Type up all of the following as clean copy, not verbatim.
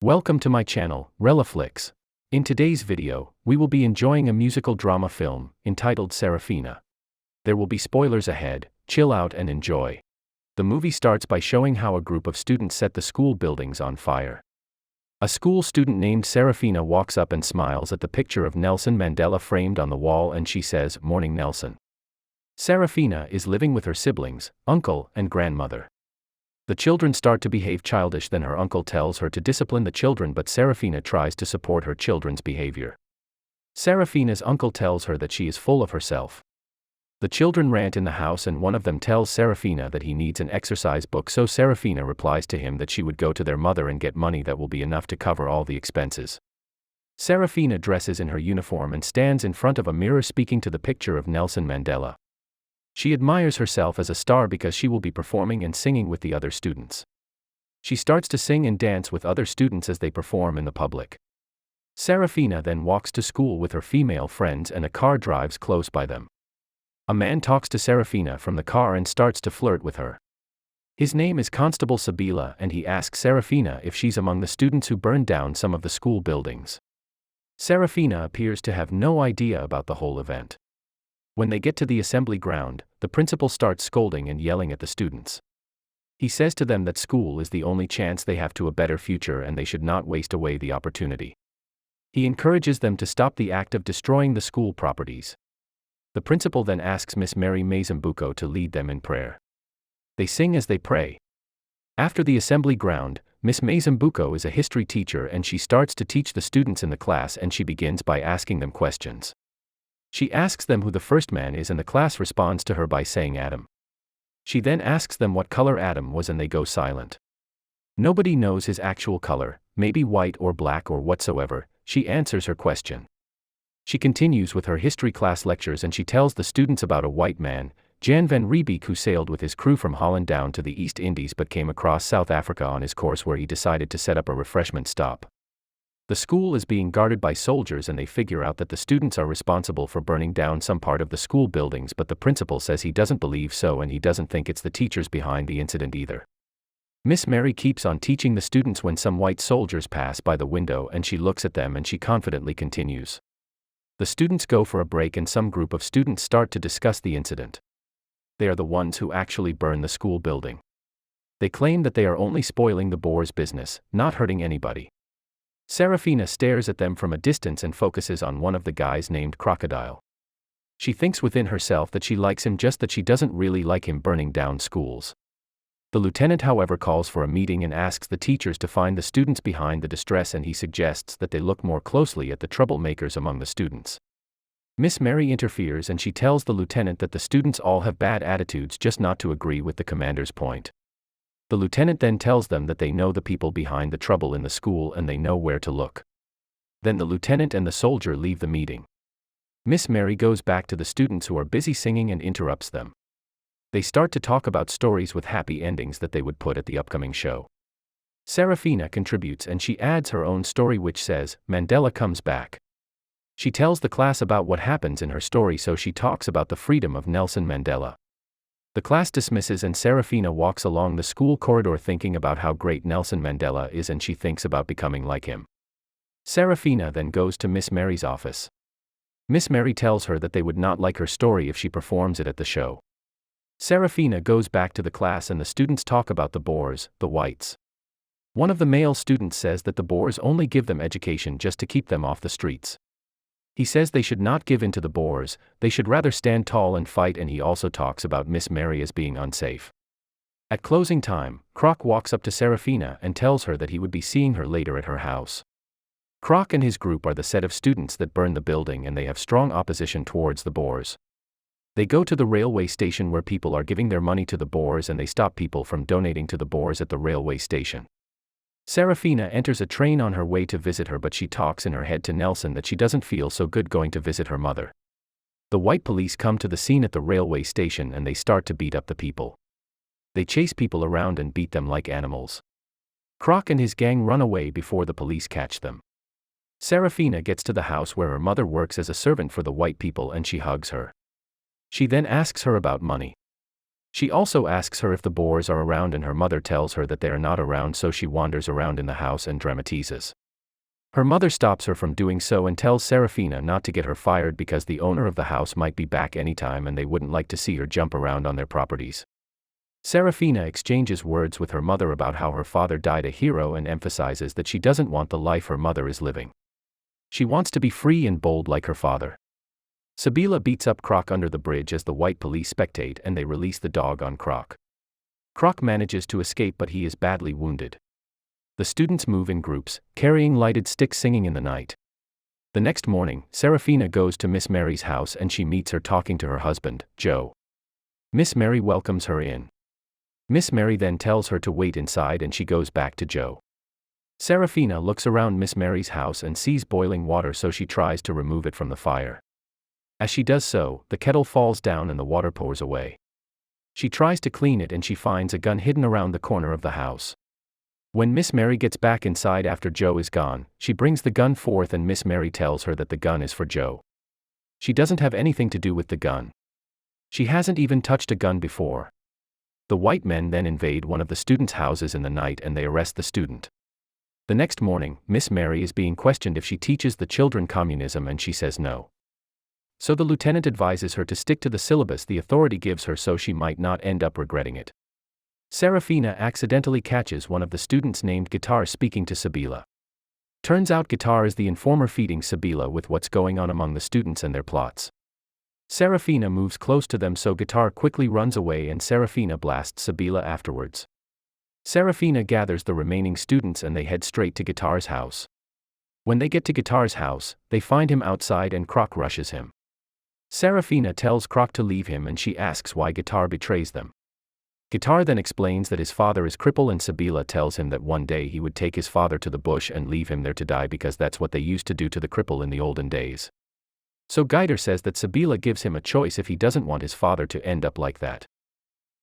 Welcome to my channel, Relaflix. In today's video, we will be enjoying a musical drama film, entitled Seraphina. There will be spoilers ahead, chill out and enjoy. The movie starts by showing how a group of students set the school buildings on fire. A school student named Seraphina walks up and smiles at the picture of Nelson Mandela framed on the wall and she says, "Morning Nelson." Seraphina is living with her siblings, uncle and grandmother. The children start to behave childish, then her uncle tells her to discipline the children, but Seraphina tries to support her children's behavior. Seraphina's uncle tells her that she is full of herself. The children rant in the house and one of them tells Seraphina that he needs an exercise book, so Seraphina replies to him that she would go to their mother and get money that will be enough to cover all the expenses. Seraphina dresses in her uniform and stands in front of a mirror speaking to the picture of Nelson Mandela. She admires herself as a star because she will be performing and singing with the other students. She starts to sing and dance with other students as they perform in the public. Seraphina then walks to school with her female friends and a car drives close by them. A man talks to Seraphina from the car and starts to flirt with her. His name is Constable Sabila and he asks Seraphina if she's among the students who burned down some of the school buildings. Seraphina appears to have no idea about the whole event. When they get to the assembly ground, the principal starts scolding and yelling at the students. He says to them that school is the only chance they have to a better future and they should not waste away the opportunity. He encourages them to stop the act of destroying the school properties. The principal then asks Miss Mary Mazambuko to lead them in prayer. They sing as they pray. After the assembly ground, Miss Mazambuko is a history teacher and she starts to teach the students in the class and she begins by asking them questions. She asks them who the first man is and the class responds to her by saying Adam. She then asks them what color Adam was and they go silent. Nobody knows his actual color, maybe white or black or whatsoever. She answers her question. She continues with her history class lectures and she tells the students about a white man, Jan van Riebeek, who sailed with his crew from Holland down to the East Indies but came across South Africa on his course where he decided to set up a refreshment stop. The school is being guarded by soldiers and they figure out that the students are responsible for burning down some part of the school buildings, but the principal says he doesn't believe so and he doesn't think it's the teachers behind the incident either. Miss Mary keeps on teaching the students when some white soldiers pass by the window and she looks at them and she confidently continues. The students go for a break and some group of students start to discuss the incident. They are the ones who actually burn the school building. They claim that they are only spoiling the Boers' business, not hurting anybody. Seraphina stares at them from a distance and focuses on one of the guys named Crocodile. She thinks within herself that she likes him, just that she doesn't really like him burning down schools. The lieutenant, however, calls for a meeting and asks the teachers to find the students behind the distress and he suggests that they look more closely at the troublemakers among the students. Miss Mary interferes and she tells the lieutenant that the students all have bad attitudes, just not to agree with the commander's point. The lieutenant then tells them that they know the people behind the trouble in the school and they know where to look. Then the lieutenant and the soldier leave the meeting. Miss Mary goes back to the students who are busy singing and interrupts them. They start to talk about stories with happy endings that they would put at the upcoming show. Seraphina contributes and she adds her own story which says, Mandela comes back. She tells the class about what happens in her story, so she talks about the freedom of Nelson Mandela. The class dismisses and Seraphina walks along the school corridor thinking about how great Nelson Mandela is and she thinks about becoming like him. Seraphina then goes to Miss Mary's office. Miss Mary tells her that they would not like her story if she performs it at the show. Seraphina goes back to the class and the students talk about the Boers, the whites. One of the male students says that the Boers only give them education just to keep them off the streets. He says they should not give in to the Boers, they should rather stand tall and fight, and he also talks about Miss Mary as being unsafe. At closing time, Croc walks up to Seraphina and tells her that he would be seeing her later at her house. Croc and his group are the set of students that burn the building and they have strong opposition towards the Boers. They go to the railway station where people are giving their money to the Boers and they stop people from donating to the Boers at the railway station. Seraphina enters a train on her way to visit her, but she talks in her head to Nelson that she doesn't feel so good going to visit her mother. The white police come to the scene at the railway station and they start to beat up the people. They chase people around and beat them like animals. Croc and his gang run away before the police catch them. Seraphina gets to the house where her mother works as a servant for the white people and she hugs her. She then asks her about money. She also asks her if the boars are around and her mother tells her that they are not around, so she wanders around in the house and dramatizes. Her mother stops her from doing so and tells Seraphina not to get her fired because the owner of the house might be back anytime and they wouldn't like to see her jump around on their properties. Seraphina exchanges words with her mother about how her father died a hero and emphasizes that she doesn't want the life her mother is living. She wants to be free and bold like her father. Sabila beats up Croc under the bridge as the white police spectate and they release the dog on Croc. Croc manages to escape but he is badly wounded. The students move in groups, carrying lighted sticks singing in the night. The next morning, Seraphina goes to Miss Mary's house and she meets her talking to her husband, Joe. Miss Mary welcomes her in. Miss Mary then tells her to wait inside and she goes back to Joe. Seraphina looks around Miss Mary's house and sees boiling water, so she tries to remove it from the fire. As she does so, the kettle falls down and the water pours away. She tries to clean it and she finds a gun hidden around the corner of the house. When Miss Mary gets back inside after Joe is gone, she brings the gun forth and Miss Mary tells her that the gun is for Joe. She doesn't have anything to do with the gun. She hasn't even touched a gun before. The white men then invade one of the students' houses in the night and they arrest the student. The next morning, Miss Mary is being questioned if she teaches the children communism and she says no. So the lieutenant advises her to stick to the syllabus the authority gives her so she might not end up regretting it. Seraphina accidentally catches one of the students named Guitar speaking to Sabila. Turns out Guitar is the informer feeding Sabila with what's going on among the students and their plots. Seraphina moves close to them so Guitar quickly runs away and Seraphina blasts Sabila afterwards. Seraphina gathers the remaining students and they head straight to Guitar's house. When they get to Guitar's house, they find him outside and Croc rushes him. Seraphina tells Croc to leave him and she asks why Guitar betrays them. Guitar then explains that his father is crippled and Sabila tells him that one day he would take his father to the bush and leave him there to die because that's what they used to do to the cripple in the olden days. So Guitar says that Sabila gives him a choice if he doesn't want his father to end up like that.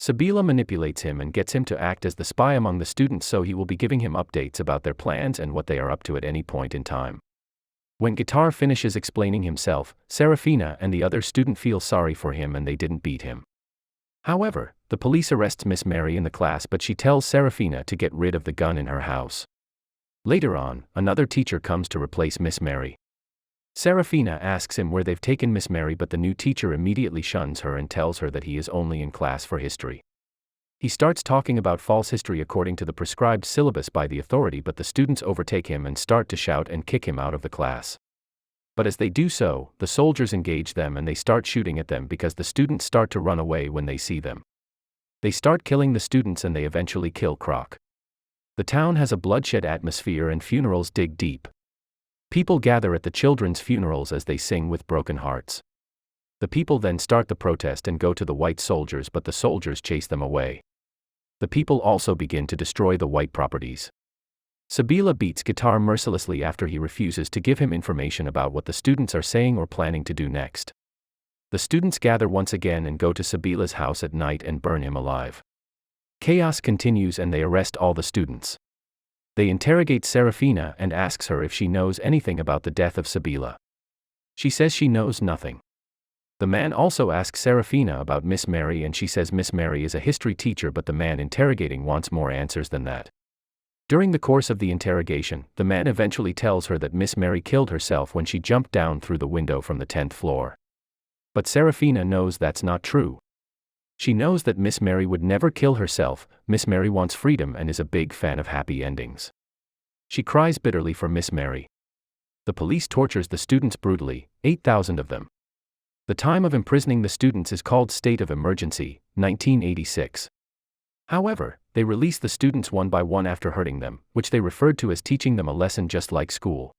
Sabila manipulates him and gets him to act as the spy among the students so he will be giving him updates about their plans and what they are up to at any point in time. When Guitar finishes explaining himself, Seraphina and the other student feel sorry for him and they didn't beat him. However, the police arrests Miss Mary in the class but she tells Seraphina to get rid of the gun in her house. Later on, another teacher comes to replace Miss Mary. Seraphina asks him where they've taken Miss Mary but the new teacher immediately shuns her and tells her that he is only in class for history. He starts talking about false history according to the prescribed syllabus by the authority but the students overtake him and start to shout and kick him out of the class. But as they do so, the soldiers engage them and they start shooting at them because the students start to run away when they see them. They start killing the students and they eventually kill Croc. The town has a bloodshed atmosphere and funerals dig deep. People gather at the children's funerals as they sing with broken hearts. The people then start the protest and go to the white soldiers but the soldiers chase them away. The people also begin to destroy the white properties. Sabila beats Guitar mercilessly after he refuses to give him information about what the students are saying or planning to do next. The students gather once again and go to Sabila's house at night and burn him alive. Chaos continues and they arrest all the students. They interrogate Seraphina and asks her if she knows anything about the death of Sabila. She says she knows nothing. The man also asks Seraphina about Miss Mary and she says Miss Mary is a history teacher but the man interrogating wants more answers than that. During the course of the interrogation, the man eventually tells her that Miss Mary killed herself when she jumped down through the window from the 10th floor. But Seraphina knows that's not true. She knows that Miss Mary would never kill herself. Miss Mary wants freedom and is a big fan of happy endings. She cries bitterly for Miss Mary. The police tortures the students brutally, 8,000 of them. The time of imprisoning the students is called State of Emergency, 1986. However, they release the students one by one after hurting them, which they referred to as teaching them a lesson just like school.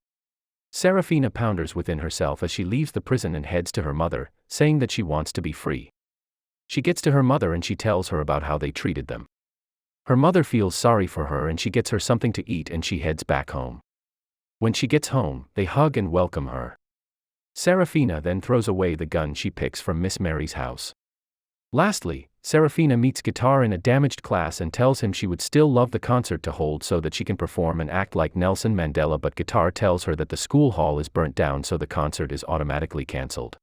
Seraphina ponders within herself as she leaves the prison and heads to her mother, saying that she wants to be free. She gets to her mother and she tells her about how they treated them. Her mother feels sorry for her and she gets her something to eat and she heads back home. When she gets home, they hug and welcome her. Seraphina then throws away the gun she picks from Miss Mary's house. Lastly, Seraphina meets Guitar in a damaged class and tells him she would still love the concert to hold so that she can perform and act like Nelson Mandela, but Guitar tells her that the school hall is burnt down so the concert is automatically cancelled.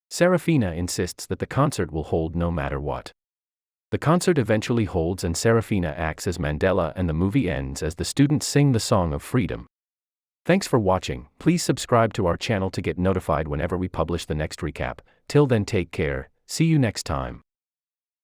Seraphina insists that the concert will hold no matter what. The concert eventually holds and Seraphina acts as Mandela, and the movie ends as the students sing the song of freedom. Thanks for watching. Please subscribe to our channel to get notified whenever we publish the next recap. Till then, take care. See you next time.